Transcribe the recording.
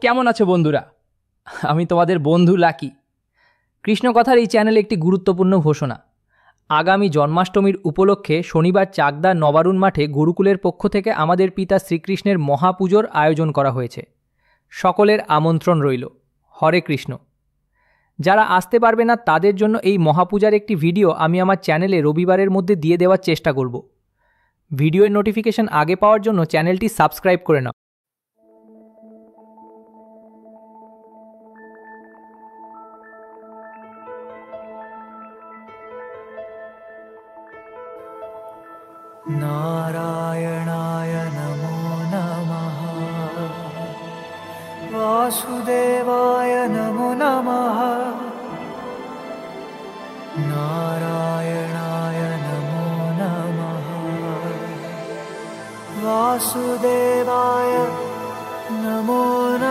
কেমন আছো বন্ধুরা? আমি তোমাদের বন্ধু লাকি। কৃষ্ণকথার এই চ্যানেলে একটি গুরুত্বপূর্ণ ঘোষণা। আগামী জন্মাষ্টমীর উপলক্ষে শনিবার চাকদা নবারুণ মাঠে গুরুকুলের পক্ষ থেকে আমাদের পিতা শ্রীকৃষ্ণের মহাপুজোর আয়োজন করা হয়েছে। সকলের আমন্ত্রণ রইল। হরে কৃষ্ণ। যারা আসতে পারবে না তাদের জন্য এই মহাপূজার একটি ভিডিও আমি আমার চ্যানেলে রবিবারের মধ্যে দিয়ে দেওয়ার চেষ্টা করব। ভিডিওর নোটিফিকেশন আগে পাওয়ার জন্য চ্যানেলটি সাবস্ক্রাইব করে নাও। नारायणाय नमो नमः। वासुदेवाय नमो नमः। नारायणाय नमो नमः। वासुदेवाय नमो नमः।